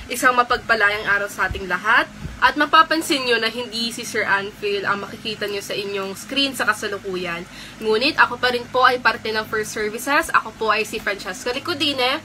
Isang mapagpalayang araw sa ating lahat. At mapapansin nyo na hindi si Sir Anfiel ang makikita nyo sa inyong screen sa kasalukuyan. Ngunit ako pa rin po ay parte ng First Services. Ako po ay si Francesca Licudine,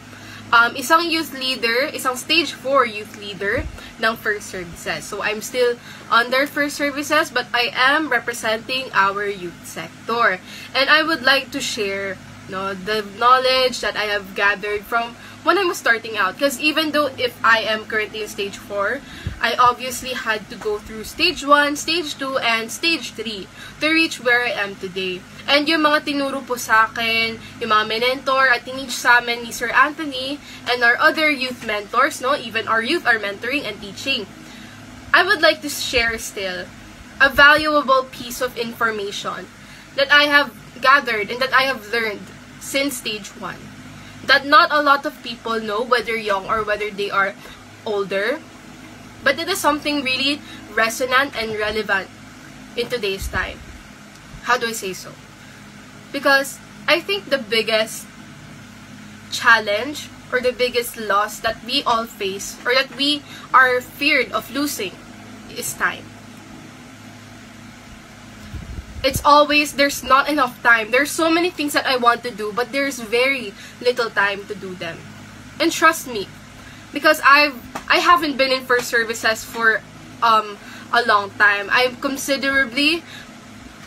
isang youth leader, isang stage 4 youth leader ng First Services. So I'm still under First Services but I am representing our youth sector. And I would like to share the knowledge that I have gathered from when I was starting out. Because even though if I am currently in stage 4, I obviously had to go through stage 1, stage 2, and stage 3 to reach where I am today. And yung mga tinuro po sa akin, yung mga mentor at tinich sa amin ni Sir Anthony and our other youth mentors, even our youth are mentoring and teaching. I would like to share still a valuable piece of information that I have gathered and that I have learned since stage 1. That not a lot of people know, whether young or whether they are older. But it is something really resonant and relevant in today's time. How do I say so? Because I think the biggest challenge or the biggest loss that we all face or that we are feared of losing is time. It's always, there's not enough time. There's so many things that I want to do, but there's very little time to do them. And trust me, because I haven't been in First Services for a long time. I'm considerably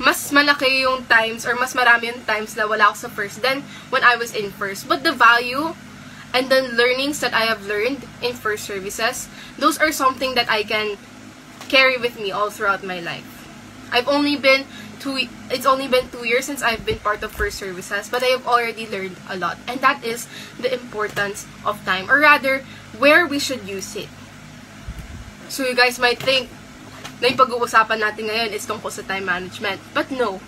mas malaki yung times or mas marami yung times na wala ako sa first than when I was in first. But the value and the learnings that I have learned in First Services, those are something that I can carry with me all throughout my life. It's only been 2 years since I've been part of First Services, but I have already learned a lot. And that is the importance of time, or rather, where we should use it. So you guys might think na yung pag-uusapan natin ngayon is tungkol sa time management. But no.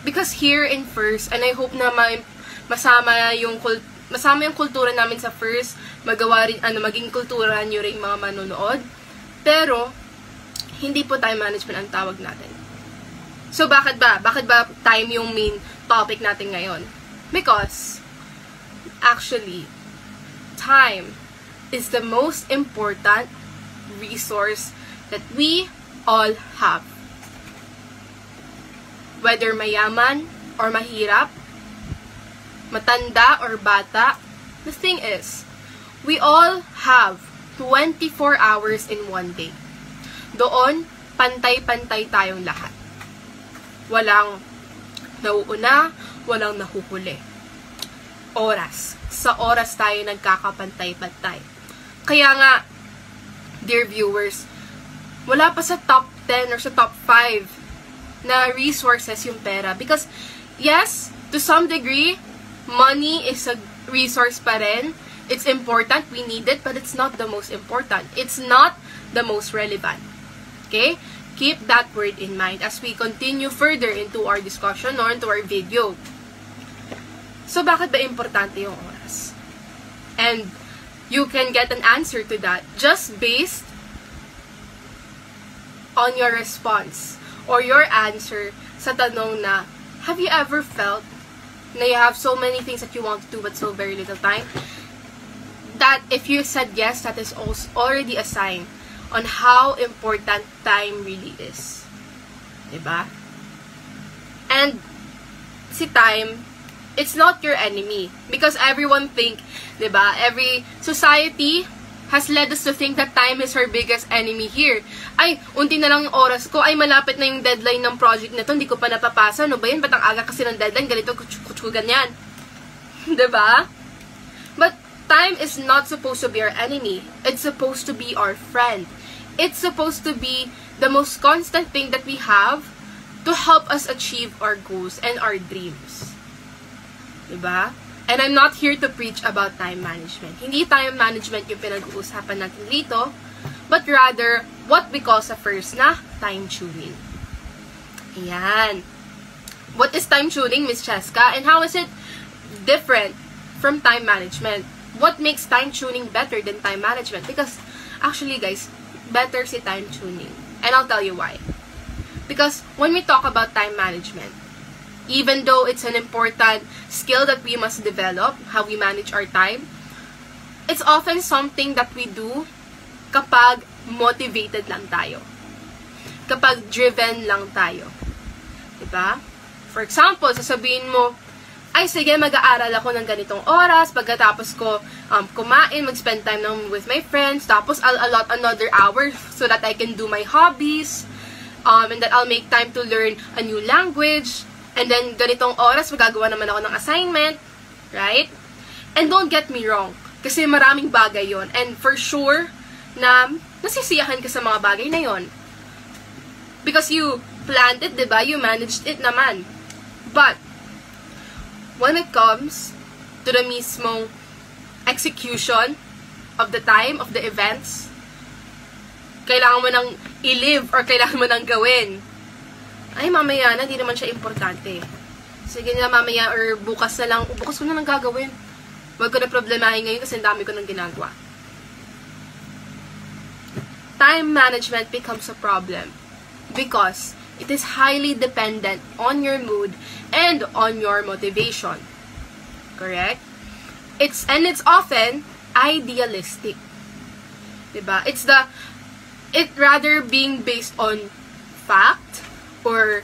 Because here in First, and I hope na masama yung kultura namin sa First, magawa rin, maging kultura nyo rin mga manonood. Pero, hindi po time management ang tawag natin. So, bakit ba? Bakit ba time yung main topic natin ngayon? Because, actually, time is the most important resource that we all have. Whether mayaman or mahirap, matanda or bata, the thing is, we all have 24 hours in one day. Doon, pantay-pantay tayong lahat. Walang nauuna, walang nahuhuli. Oras. Sa oras tayo nagkakapantay-pantay. Kaya nga, dear viewers, wala pa sa top 10 or sa top 5 na resources yung pera. Because, yes, to some degree, money is a resource pa rin. It's important, we need it, but it's not the most important. It's not the most relevant. Okay? Keep that word in mind as we continue further into our discussion or into our video. So, bakit ba importante yung oras? And you can get an answer to that just based on your response or your answer sa tanong na, have you ever felt na you have so many things that you want to do but so very little time? That if you said yes, that is also already a sign on how important time really is. Diba? And si time, it's not your enemy. Because everyone think, diba, every society has led us to think that time is our biggest enemy here. Ay, unti na lang yung oras ko. Ay, malapit na yung deadline ng project na to. Hindi ko pa napapasa. Ano ba yan? Ba't ang aga kasi ng deadline? Ganito, kutsko, ganyan. Diba? But time is not supposed to be our enemy. It's supposed to be our friend. It's supposed to be the most constant thing that we have to help us achieve our goals and our dreams. Diba? And I'm not here to preach about time management. Hindi time management yung pinag-uusapan natin dito, but rather, what we call sa first na time tuning. Ayan. What is time tuning, Miss Cheska? And how is it different from time management? What makes time tuning better than time management? Because, actually guys, better si time tuning. And I'll tell you why. Because, when we talk about time management, even though it's an important skill that we must develop, how we manage our time, it's often something that we do kapag motivated lang tayo. Kapag driven lang tayo. Diba? For example, sasabihin mo, ay sige, mag-aaral ako ng ganitong oras, pagkatapos ko kumain, mag-spend time with my friends, tapos I'll allot another hour so that I can do my hobbies, and that I'll make time to learn a new language, and then ganitong oras, magagawa naman ako ng assignment, right? And don't get me wrong, kasi maraming bagay yon, and for sure, na nasisiyahan ka sa mga bagay na yon. Because you planned it, diba? You managed it naman. But, when it comes to the mismong execution of the time, of the events, kailangan mo nang i-live or kailangan mo nang gawin. Ay, mamaya na, di naman siya importante. Sige na, mamaya or bukas na lang, bukas ko na lang gagawin. Huwag ko na problemahin ngayon kasi ang dami ko nang ginagawa. Time management becomes a problem because it is highly dependent on your mood and on your motivation. Correct? It's often idealistic. Diba? It rather being based on fact or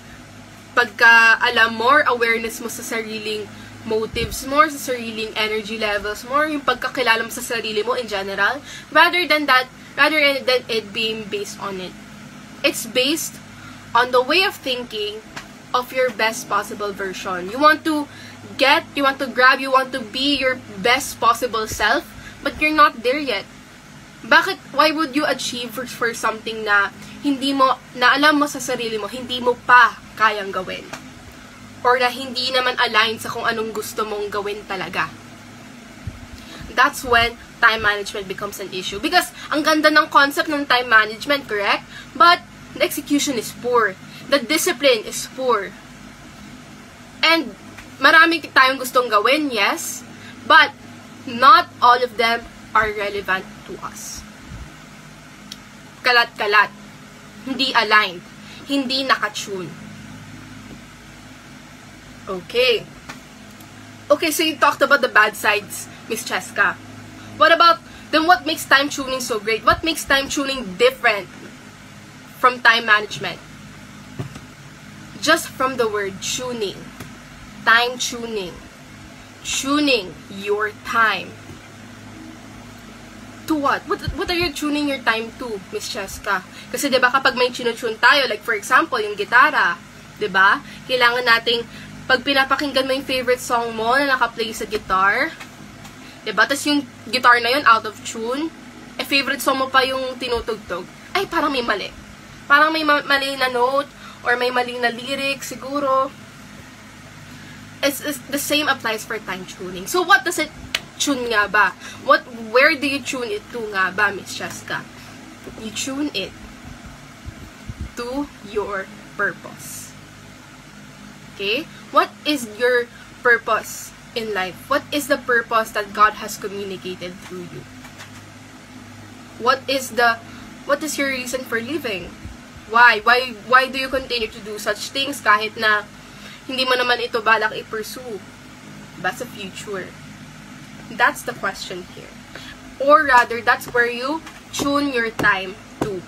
pagka alam more awareness mo sa sariling motives more, sa sariling energy levels more, yung pagkakilala mo sa sarili mo in general, rather than it being based on it. It's based on the way of thinking of your best possible version. You want to grab, you want to be your best possible self, but you're not there yet. Why would you achieve for something na alam mo sa sarili mo, hindi mo pa kayang gawin? Or na hindi naman aligned sa kung anong gusto mong gawin talaga. That's when time management becomes an issue. Because ang ganda ng concept ng time management, correct? But the execution is poor. The discipline is poor. And marami tayong gustong gawin, yes. But not all of them are relevant to us. Kalat-kalat. Hindi aligned. Hindi nakatune. Okay, so you talked about the bad sides, Miss Cheska. What makes time tuning so great? What makes time tuning different from time management? Just from the word tuning. Time tuning. Tuning your time. To what? What are you tuning your time to, Miss Cheska? Kasi diba kapag may tune tayo, like for example, yung gitara, diba? Kailangan nating pag pinapakinggan mo yung favorite song mo na naka-play sa guitar, diba? Tapos yung guitar na yun out of tune, favorite song mo pa yung tinutugtog, ay parang may mali. Parang may mali na note, or may mali na lyric, siguro. It's the same applies for time tuning. So what does it tune nga ba? Where do you tune it to nga ba, Miss Cheska? You tune it to your purpose. Okay? What is your purpose in life? What is the purpose that God has communicated through you? What is your reason for living? Why do you continue to do such things kahit na hindi mo naman ito balak i-pursue? That's a future. That's the question here. Or rather, that's where you tune your time to.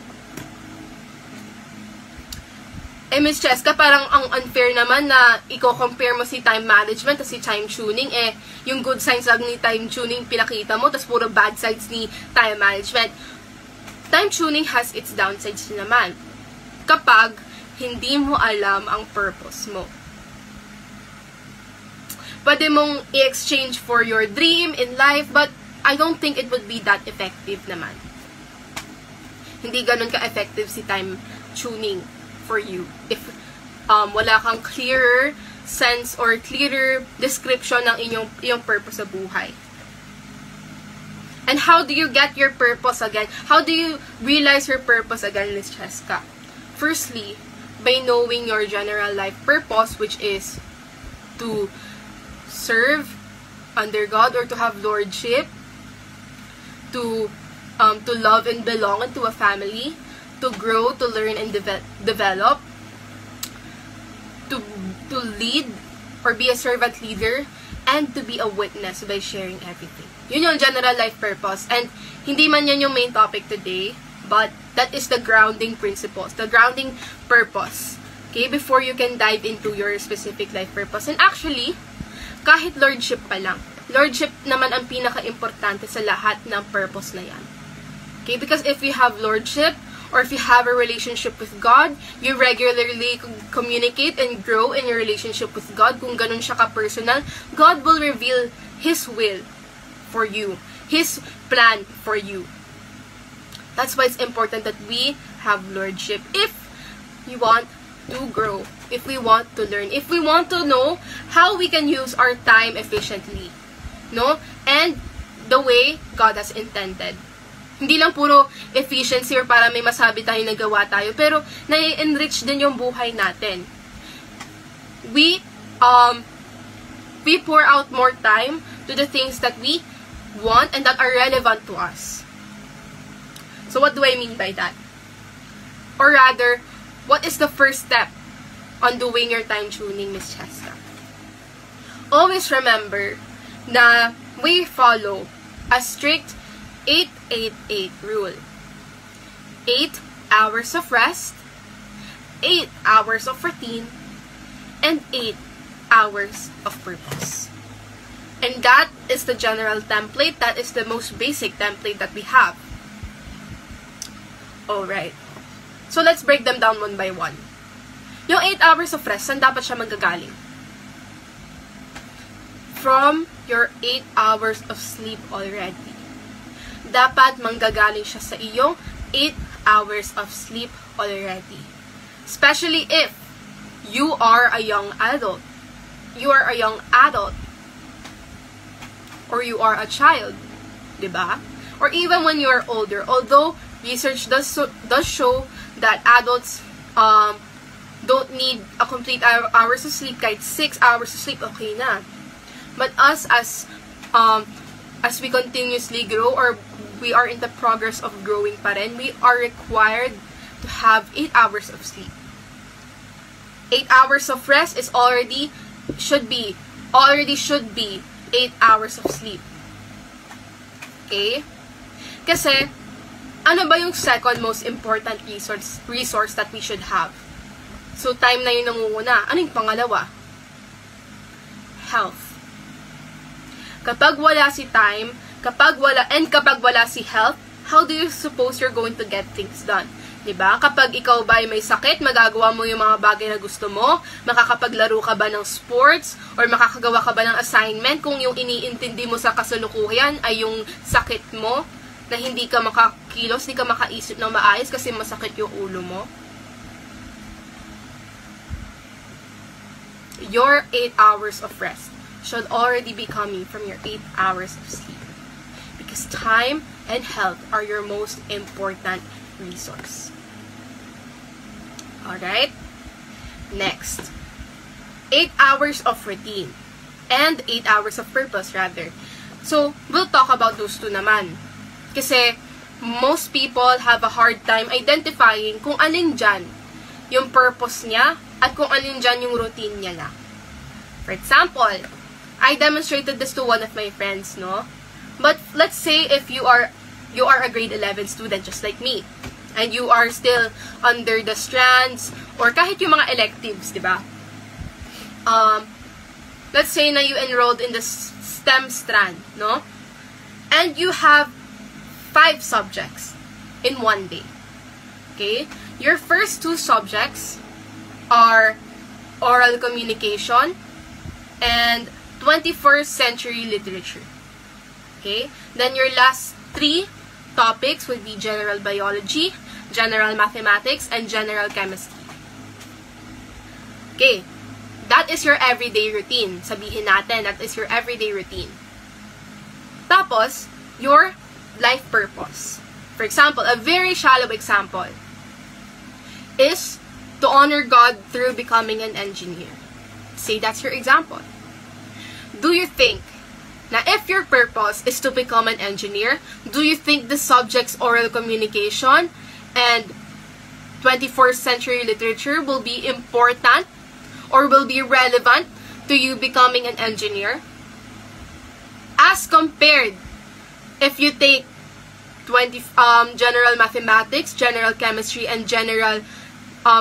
Miss Cheska, parang ang unfair naman na i-compare mo si time management at si time tuning. Yung good signs lang ni time tuning pinakita mo, tas puro bad sides ni time management. Time tuning has its downsides naman. Kapag hindi mo alam ang purpose mo. Pwede mong i-exchange for your dream in life, but I don't think it would be that effective naman. Hindi ganun ka-effective si time tuning for you if wala kang clearer sense or clearer description ng iyong purpose sa buhay. And how do you get your purpose again? How do you realize your purpose again, Miss Cheska? Firstly, by knowing your general life purpose, which is to serve under God or to have lordship, to love and belong into a family, to grow, to learn and develop, to lead or be a servant leader, and to be a witness by sharing everything. Yun yung general life purpose. And hindi man yan yung main topic today, but that is the grounding principles, the grounding purpose. Okay, before you can dive into your specific life purpose. And actually, kahit lordship pa lang, lordship naman ang pinaka-importante sa lahat ng purpose na yan. Okay, because if you have lordship, or if you have a relationship with God, you regularly communicate and grow in your relationship with God. Kung ganun siya ka-personal, God will reveal His will for you, His plan for you. That's why it's important that we have lordship. If you want to grow, if we want to learn, if we want to know how we can use our time efficiently, no? And the way God has intended. Hindi lang puro efficiency or para may masabi tayo nagawa tayo, pero nai-enrich din yung buhay natin. We pour out more time to the things that we want and that are relevant to us. So what do I mean by that? Or rather, what is the first step on doing your time tuning, Miss Cheska? Always remember na we follow a strict 8-8-8 rule. 8 hours of rest, 8 hours of routine, and 8 hours of purpose. And that is the general template. That is the most basic template that we have. Alright. So let's break them down one by one. Yung 8 hours of rest, saan dapat siya manggagaling? From your 8 hours of sleep already. Dapat manggagaling siya sa iyong 8 hours of sleep already. Especially if you are a young adult. You are a young adult. Or you are a child. Diba? Or even when you are older. Although, research does show that adults don't need a complete hours of sleep. Kahit 6 hours of sleep, okay na. But us as we continuously grow, or we are in the progress of growing pa rin, we are required to have 8 hours of sleep. 8 hours of rest is should be 8 hours of sleep. Okay? Kasi, ano ba yung second most important resource that we should have? So, time na yung nangunguna. Ano yung pangalawa? Health. Kapag wala si time, kapag wala si health, how do you suppose you're going to get things done? Diba? Kapag ikaw ba ay may sakit, magagawa mo yung mga bagay na gusto mo, makakapaglaro ka ba ng sports, or makakagawa ka ba ng assignment kung yung iniintindi mo sa kasalukuyan ay yung sakit mo, na hindi ka makakilos, hindi ka makaisip ng maayos kasi masakit yung ulo mo? Your 8 hours of rest should already be coming from your 8 hours of sleep. Because time and health are your most important resource. Alright? Next. 8 hours of routine. And 8 hours of purpose, rather. So, we'll talk about those two naman. Kasi, most people have a hard time identifying kung alin dyan yung purpose niya at kung alin dyan yung routine niya na. For example, I demonstrated this to one of my friends, no? But let's say if you are a grade 11 student just like me, and you are still under the strands or kahit yung mga electives, 'di ba? Let's say na you enrolled in the STEM strand, no? And you have 5 subjects in one day. Okay? Your first 2 subjects are oral communication and 21st century literature. Okay? Then your last 3 topics would be general biology, general mathematics, and general chemistry. Okay. That is your everyday routine. Sabihin natin, that is your everyday routine. Tapos, your life purpose. For example, a very shallow example is to honor God through becoming an engineer. Say that's your example. Do you think na if your purpose is to become an engineer, do you think the subjects oral communication and 21st century literature will be important or will be relevant to you becoming an engineer? As compared if you take 20 general mathematics, general chemistry, and general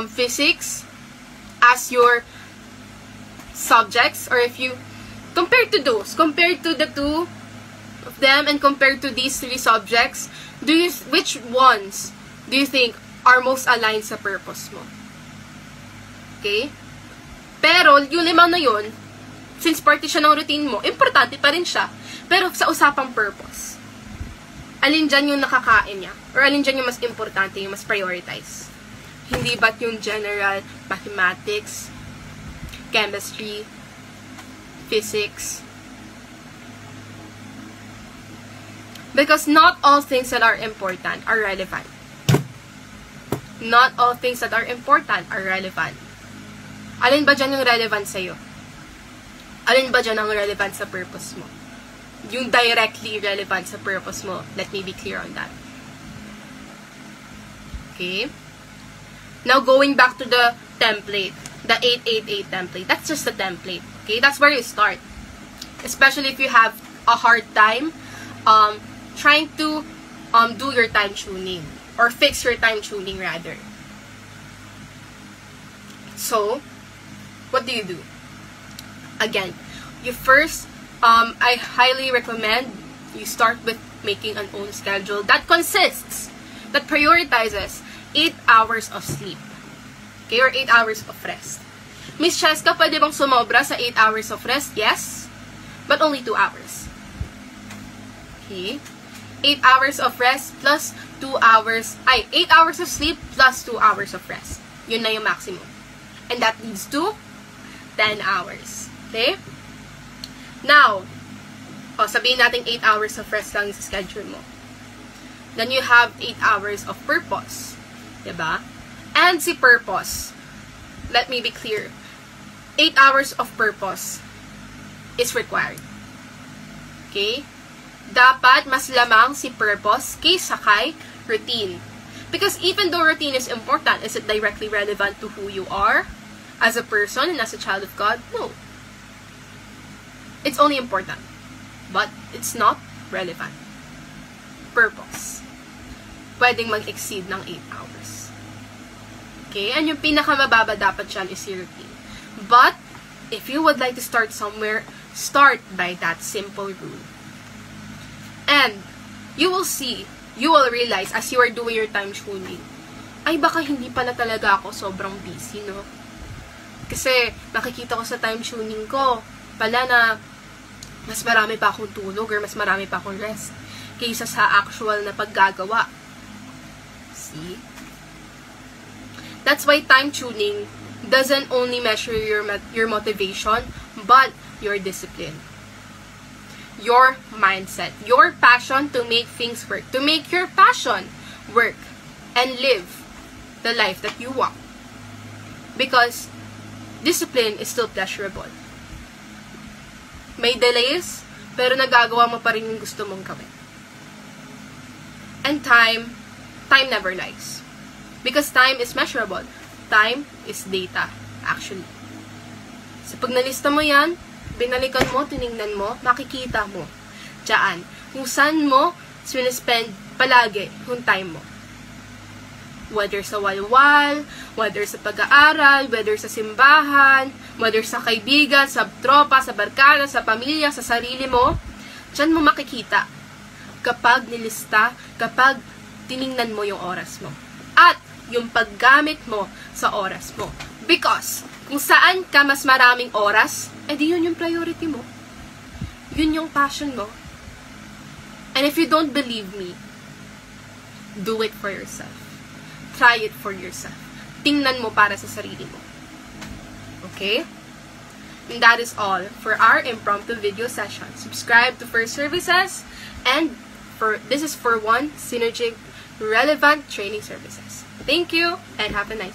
physics as your subjects, or if you compared to the two of them and compared to these 3 subjects, which ones do you think are most aligned sa purpose mo? Okay? Pero yung 5 na yun, since parte siya ng routine mo, importante pa rin siya. Pero sa usapang purpose, alin dyan yung nakakain niya? Or alin dyan yung mas importante, yung mas prioritize? Hindi ba't yung general mathematics, chemistry, physics? Because not all things that are important are relevant. Not all things that are important are relevant. Alin ba dyan yung relevant sa'yo? Alin ba dyan ang relevant sa purpose mo? Yung directly relevant sa purpose mo. Let me be clear on that. Okay? Now, going back to the template. The 888 template. That's just the template. Okay? That's where you start. Especially if you have a hard time trying to do your time tuning. Or fix your time tuning, rather. So, what do? Again, you first, I highly recommend you start with making an own schedule that prioritizes 8 hours of sleep. Okay, or 8 hours of rest. Miss Cheska, pwede bang sumobra sa 8 hours of rest? Yes, but only 2 hours. Okay, 8 hours of rest plus 2 hours, 8 hours of sleep plus 2 hours of rest. Yun na yung maximum. And that leads to 10 hours. Okay? Now, sabihin natin 8 hours of rest lang yung schedule mo. Then you have 8 hours of purpose. Diba? And si purpose, let me be clear, 8 hours of purpose is required. Okay? Dapat mas lamang si purpose kaysa kay routine. Because even though routine is important, is it directly relevant to who you are as a person and as a child of God? No. It's only important, but it's not relevant. Purpose. Pwedeng mag-exceed ng 8 hours. Okay? And yung pinakamababa dapat dyan is your routine. But, if you would like to start somewhere, start by that simple rule. And, you will realize as you are doing your time tuning, ay baka hindi pala talaga ako sobrang busy, no? Kasi, nakikita ko sa time tuning ko, pala na mas marami pa akong tulog or mas marami pa akong rest kaysa sa actual na paggagawa. See? That's why time tuning doesn't only measure your motivation, but your discipline. Your mindset, your passion to make things work, to make your passion work and live the life that you want. Because discipline is still pleasurable. May delays, pero nagagawa mo pa rin yung gusto mong gawin. And time never lies. Because time is measurable. Time is data, actually. So pag nalista mo yan, binalikan mo, tinignan mo, makikita mo diyan kung saan mo spend palagi yung time mo. Whether sa walwal, whether sa pag-aaral, whether sa simbahan, whether sa kaibigan, sa tropa, sa barkada, sa pamilya, sa sarili mo, diyan mo makikita kapag nilista, kapag tinignan mo yung oras mo. At yung paggamit mo sa oras mo. Because kung saan ka mas maraming oras, edi yun yung priority mo. Yun yung passion mo. And if you don't believe me, do it for yourself. Try it for yourself. Tingnan mo para sa sarili mo. Okay? And that is all for our impromptu video session. Subscribe to First Services, and this is for one Synergic Relevant Training Services. Thank you, and have a nice day.